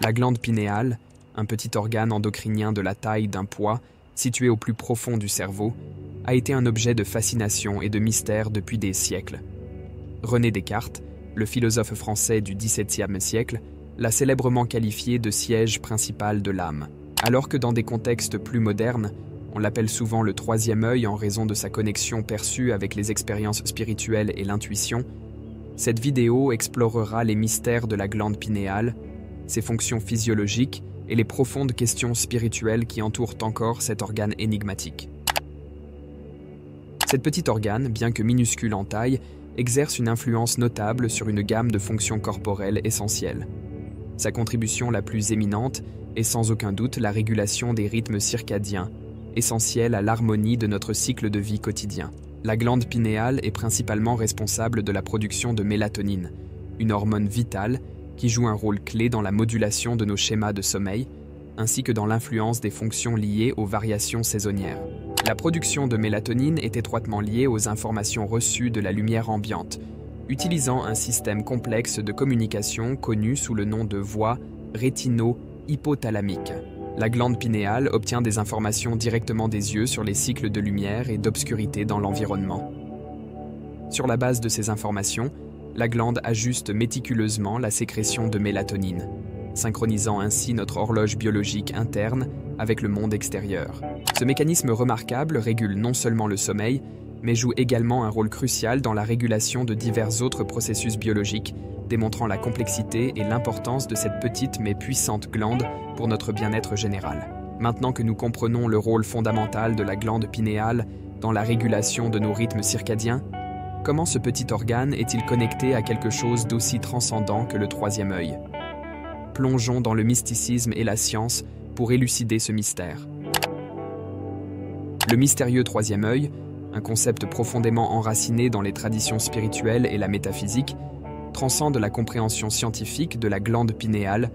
La glande pinéale, un petit organe endocrinien de la taille d'un pois, situé au plus profond du cerveau, a été un objet de fascination et de mystère depuis des siècles. René Descartes, le philosophe français du XVIIe siècle, l'a célèbrement qualifié de siège principal de l'âme. Alors que dans des contextes plus modernes, on l'appelle souvent le troisième œil en raison de sa connexion perçue avec les expériences spirituelles et l'intuition, cette vidéo explorera les mystères de la glande pinéale, ses fonctions physiologiques et les profondes questions spirituelles qui entourent encore cet organe énigmatique. Cette petite organe, bien que minuscule en taille, exerce une influence notable sur une gamme de fonctions corporelles essentielles. Sa contribution la plus éminente est sans aucun doute la régulation des rythmes circadiens, essentiels à l'harmonie de notre cycle de vie quotidien. La glande pinéale est principalement responsable de la production de mélatonine, une hormone vitale qui joue un rôle clé dans la modulation de nos schémas de sommeil, ainsi que dans l'influence des fonctions liées aux variations saisonnières. La production de mélatonine est étroitement liée aux informations reçues de la lumière ambiante, utilisant un système complexe de communication connu sous le nom de voie rétino-hypothalamique. La glande pinéale obtient des informations directement des yeux sur les cycles de lumière et d'obscurité dans l'environnement. Sur la base de ces informations, la glande ajuste méticuleusement la sécrétion de mélatonine, synchronisant ainsi notre horloge biologique interne avec le monde extérieur. Ce mécanisme remarquable régule non seulement le sommeil, mais joue également un rôle crucial dans la régulation de divers autres processus biologiques, démontrant la complexité et l'importance de cette petite mais puissante glande pour notre bien-être général. Maintenant que nous comprenons le rôle fondamental de la glande pinéale dans la régulation de nos rythmes circadiens, comment ce petit organe est-il connecté à quelque chose d'aussi transcendant que le troisième œil? Plongeons dans le mysticisme et la science pour élucider ce mystère. Le mystérieux troisième œil, un concept profondément enraciné dans les traditions spirituelles et la métaphysique, transcende la compréhension scientifique de la glande pinéale,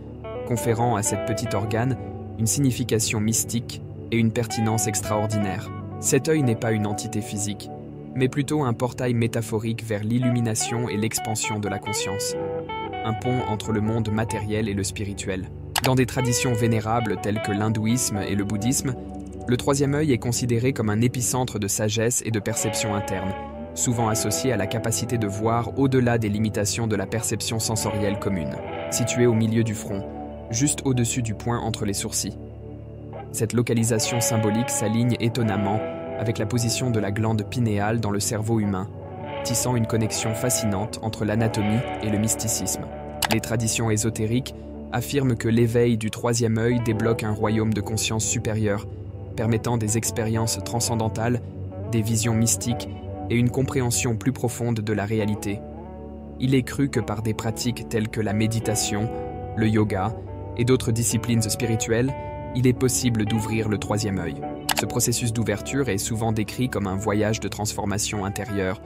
conférant à cet petit organe une signification mystique et une pertinence extraordinaire. Cet œil n'est pas une entité physique, mais plutôt un portail métaphorique vers l'illumination et l'expansion de la conscience, un pont entre le monde matériel et le spirituel. Dans des traditions vénérables telles que l'hindouisme et le bouddhisme, le troisième œil est considéré comme un épicentre de sagesse et de perception interne, souvent associé à la capacité de voir au-delà des limitations de la perception sensorielle commune. Situé au milieu du front, juste au-dessus du point entre les sourcils. Cette localisation symbolique s'aligne étonnamment avec la position de la glande pinéale dans le cerveau humain, tissant une connexion fascinante entre l'anatomie et le mysticisme. Les traditions ésotériques affirment que l'éveil du troisième œil débloque un royaume de conscience supérieure, permettant des expériences transcendantales, des visions mystiques et une compréhension plus profonde de la réalité. Il est cru que par des pratiques telles que la méditation, le yoga et d'autres disciplines spirituelles, il est possible d'ouvrir le troisième œil. Ce processus d'ouverture est souvent décrit comme un voyage de transformation intérieure,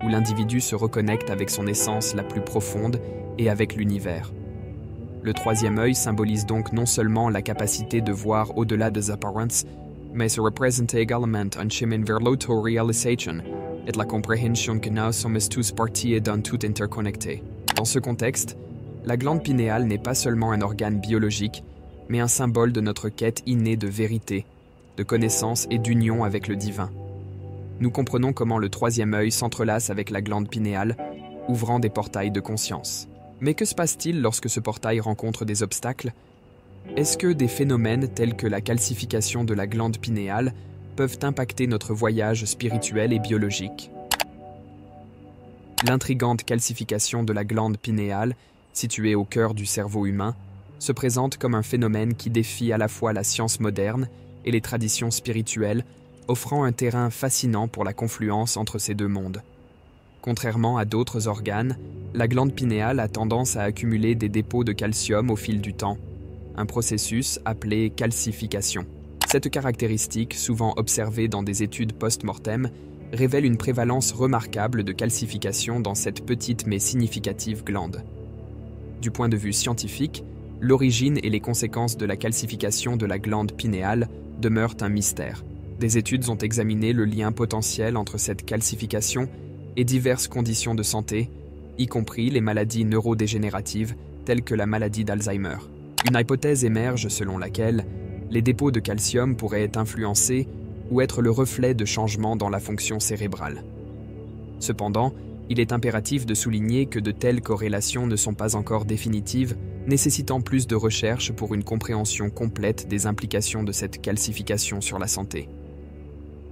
où l'individu se reconnecte avec son essence la plus profonde et avec l'univers. Le troisième œil symbolise donc non seulement la capacité de voir au-delà des apparences, mais se représente également un chemin vers l'auto-réalisation et la compréhension que nous sommes tous parties d'un tout interconnecté. Dans ce contexte, la glande pinéale n'est pas seulement un organe biologique, mais un symbole de notre quête innée de vérité, de connaissance et d'union avec le divin. Nous comprenons comment le troisième œil s'entrelace avec la glande pinéale, ouvrant des portails de conscience. Mais que se passe-t-il lorsque ce portail rencontre des obstacles? Est-ce que des phénomènes tels que la calcification de la glande pinéale peuvent impacter notre voyage spirituel et biologique? L'intrigante calcification de la glande pinéale, située au cœur du cerveau humain, se présente comme un phénomène qui défie à la fois la science moderne et les traditions spirituelles, offrant un terrain fascinant pour la confluence entre ces deux mondes. Contrairement à d'autres organes, la glande pinéale a tendance à accumuler des dépôts de calcium au fil du temps, un processus appelé calcification. Cette caractéristique, souvent observée dans des études post-mortem, révèle une prévalence remarquable de calcification dans cette petite mais significative glande. Du point de vue scientifique, l'origine et les conséquences de la calcification de la glande pinéale demeurent un mystère. Des études ont examiné le lien potentiel entre cette calcification et diverses conditions de santé, y compris les maladies neurodégénératives telles que la maladie d'Alzheimer. Une hypothèse émerge selon laquelle les dépôts de calcium pourraient influencer ou être le reflet de changements dans la fonction cérébrale. Cependant, il est impératif de souligner que de telles corrélations ne sont pas encore définitives, nécessitant plus de recherche pour une compréhension complète des implications de cette calcification sur la santé.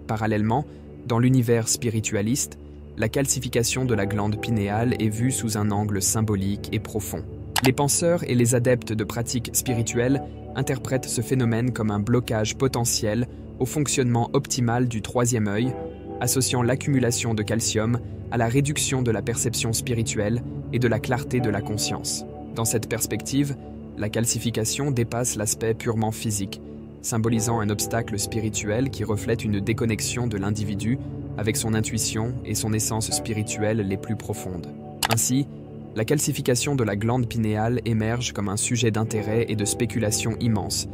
Parallèlement, dans l'univers spiritualiste, la calcification de la glande pinéale est vue sous un angle symbolique et profond. Les penseurs et les adeptes de pratiques spirituelles interprètent ce phénomène comme un blocage potentiel au fonctionnement optimal du troisième œil, associant l'accumulation de calcium à la réduction de la perception spirituelle et de la clarté de la conscience. Dans cette perspective, la calcification dépasse l'aspect purement physique, symbolisant un obstacle spirituel qui reflète une déconnexion de l'individu avec son intuition et son essence spirituelle les plus profondes. Ainsi, la calcification de la glande pinéale émerge comme un sujet d'intérêt et de spéculation immense,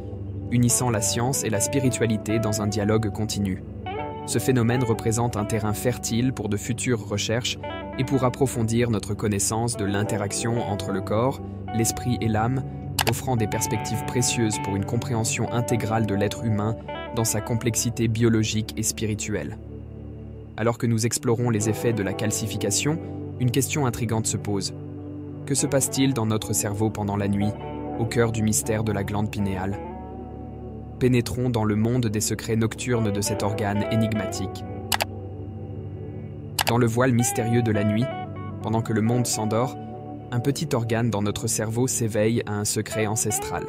unissant la science et la spiritualité dans un dialogue continu. Ce phénomène représente un terrain fertile pour de futures recherches et pour approfondir notre connaissance de l'interaction entre le corps, l'esprit et l'âme, offrant des perspectives précieuses pour une compréhension intégrale de l'être humain dans sa complexité biologique et spirituelle. Alors que nous explorons les effets de la calcification, une question intrigante se pose. Que se passe-t-il dans notre cerveau pendant la nuit, au cœur du mystère de la glande pinéale ? Pénétrons dans le monde des secrets nocturnes de cet organe énigmatique. Dans le voile mystérieux de la nuit, pendant que le monde s'endort, un petit organe dans notre cerveau s'éveille à un secret ancestral.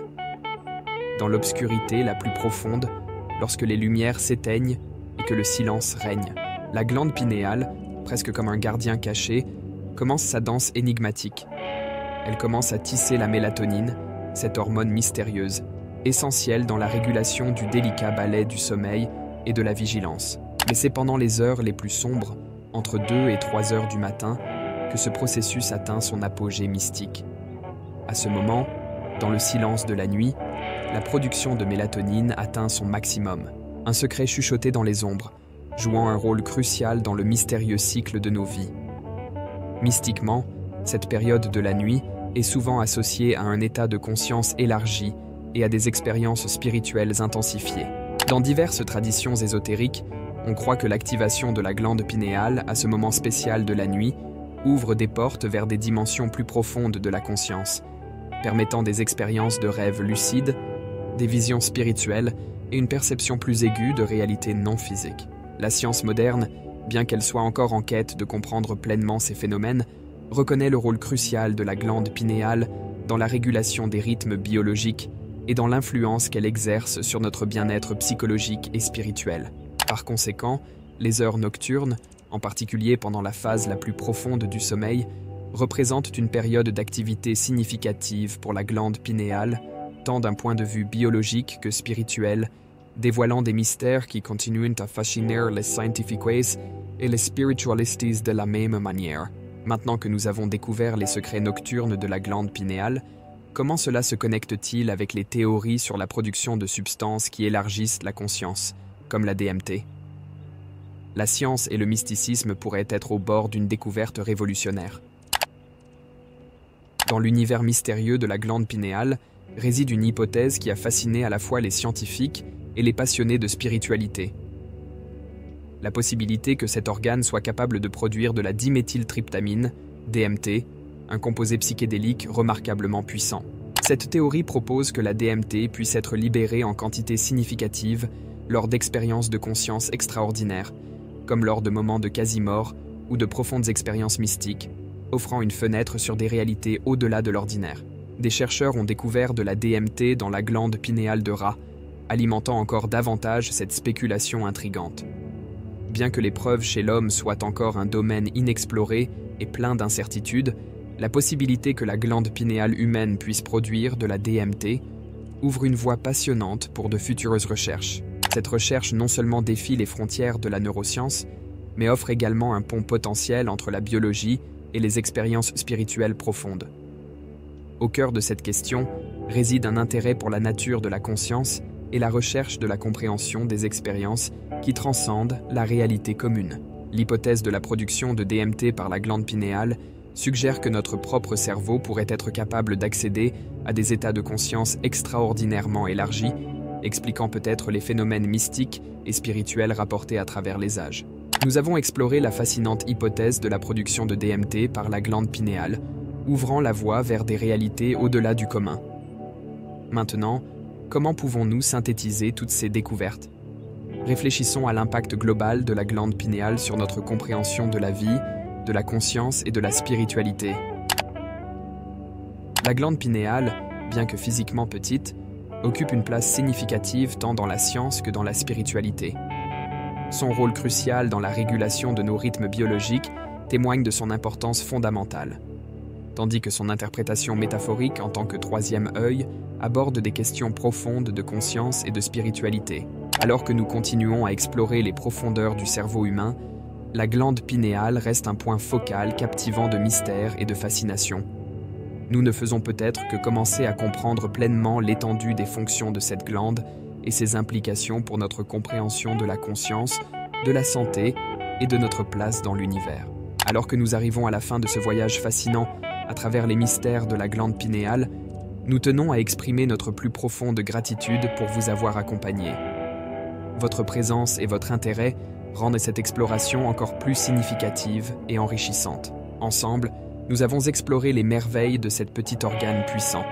Dans l'obscurité la plus profonde, lorsque les lumières s'éteignent et que le silence règne, la glande pinéale, presque comme un gardien caché, commence sa danse énigmatique. Elle commence à tisser la mélatonine, cette hormone mystérieuse, essentielle dans la régulation du délicat ballet du sommeil et de la vigilance. Mais c'est pendant les heures les plus sombres, entre 2 et 3 heures du matin, que ce processus atteint son apogée mystique. À ce moment, dans le silence de la nuit, la production de mélatonine atteint son maximum, un secret chuchoté dans les ombres, jouant un rôle crucial dans le mystérieux cycle de nos vies. Mystiquement, cette période de la nuit est souvent associée à un état de conscience élargi et à des expériences spirituelles intensifiées. Dans diverses traditions ésotériques, on croit que l'activation de la glande pinéale à ce moment spécial de la nuit ouvre des portes vers des dimensions plus profondes de la conscience, permettant des expériences de rêves lucides, des visions spirituelles et une perception plus aiguë de réalités non physiques. La science moderne, bien qu'elle soit encore en quête de comprendre pleinement ces phénomènes, reconnaît le rôle crucial de la glande pinéale dans la régulation des rythmes biologiques et dans l'influence qu'elle exerce sur notre bien-être psychologique et spirituel. Par conséquent, les heures nocturnes, en particulier pendant la phase la plus profonde du sommeil, représentent une période d'activité significative pour la glande pinéale, tant d'un point de vue biologique que spirituel, dévoilant des mystères qui continuent à fasciner les scientifiques et les spiritualistes de la même manière. Maintenant que nous avons découvert les secrets nocturnes de la glande pinéale, comment cela se connecte-t-il avec les théories sur la production de substances qui élargissent la conscience, comme la DMT ? La science et le mysticisme pourraient être au bord d'une découverte révolutionnaire. Dans l'univers mystérieux de la glande pinéale réside une hypothèse qui a fasciné à la fois les scientifiques et les passionnés de spiritualité. La possibilité que cet organe soit capable de produire de la diméthyltryptamine, DMT, un composé psychédélique remarquablement puissant. Cette théorie propose que la DMT puisse être libérée en quantité significative lors d'expériences de conscience extraordinaires, comme lors de moments de quasi-mort ou de profondes expériences mystiques, offrant une fenêtre sur des réalités au-delà de l'ordinaire. Des chercheurs ont découvert de la DMT dans la glande pinéale de rat, alimentant encore davantage cette spéculation intrigante. Bien que les preuves chez l'homme soient encore un domaine inexploré et plein d'incertitudes, la possibilité que la glande pinéale humaine puisse produire de la DMT ouvre une voie passionnante pour de futures recherches. Cette recherche non seulement défie les frontières de la neuroscience, mais offre également un pont potentiel entre la biologie et les expériences spirituelles profondes. Au cœur de cette question réside un intérêt pour la nature de la conscience et la recherche de la compréhension des expériences qui transcendent la réalité commune. L'hypothèse de la production de DMT par la glande pinéale suggèrent que notre propre cerveau pourrait être capable d'accéder à des états de conscience extraordinairement élargis, expliquant peut-être les phénomènes mystiques et spirituels rapportés à travers les âges. Nous avons exploré la fascinante hypothèse de la production de DMT par la glande pinéale, ouvrant la voie vers des réalités au-delà du commun. Maintenant, comment pouvons-nous synthétiser toutes ces découvertes? Réfléchissons à l'impact global de la glande pinéale sur notre compréhension de la vie, de la conscience et de la spiritualité. La glande pinéale, bien que physiquement petite, occupe une place significative tant dans la science que dans la spiritualité. Son rôle crucial dans la régulation de nos rythmes biologiques témoigne de son importance fondamentale, tandis que son interprétation métaphorique en tant que troisième œil aborde des questions profondes de conscience et de spiritualité. Alors que nous continuons à explorer les profondeurs du cerveau humain, la glande pinéale reste un point focal captivant de mystère et de fascination. Nous ne faisons peut-être que commencer à comprendre pleinement l'étendue des fonctions de cette glande et ses implications pour notre compréhension de la conscience, de la santé et de notre place dans l'univers. Alors que nous arrivons à la fin de ce voyage fascinant à travers les mystères de la glande pinéale, nous tenons à exprimer notre plus profonde gratitude pour vous avoir accompagné. Votre présence et votre intérêt rendent cette exploration encore plus significative et enrichissante. Ensemble, nous avons exploré les merveilles de cet petit organe puissant,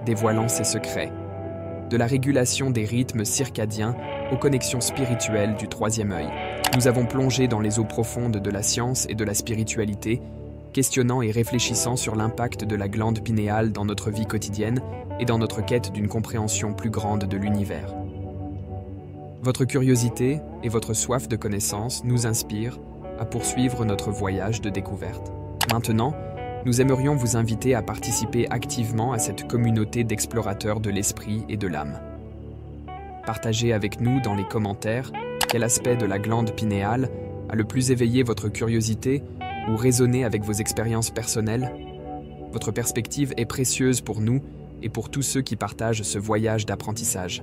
dévoilant ses secrets. De la régulation des rythmes circadiens aux connexions spirituelles du troisième œil. Nous avons plongé dans les eaux profondes de la science et de la spiritualité, questionnant et réfléchissant sur l'impact de la glande pinéale dans notre vie quotidienne et dans notre quête d'une compréhension plus grande de l'univers. Votre curiosité et votre soif de connaissance nous inspirent à poursuivre notre voyage de découverte. Maintenant, nous aimerions vous inviter à participer activement à cette communauté d'explorateurs de l'esprit et de l'âme. Partagez avec nous dans les commentaires quel aspect de la glande pinéale a le plus éveillé votre curiosité ou résonné avec vos expériences personnelles. Votre perspective est précieuse pour nous et pour tous ceux qui partagent ce voyage d'apprentissage.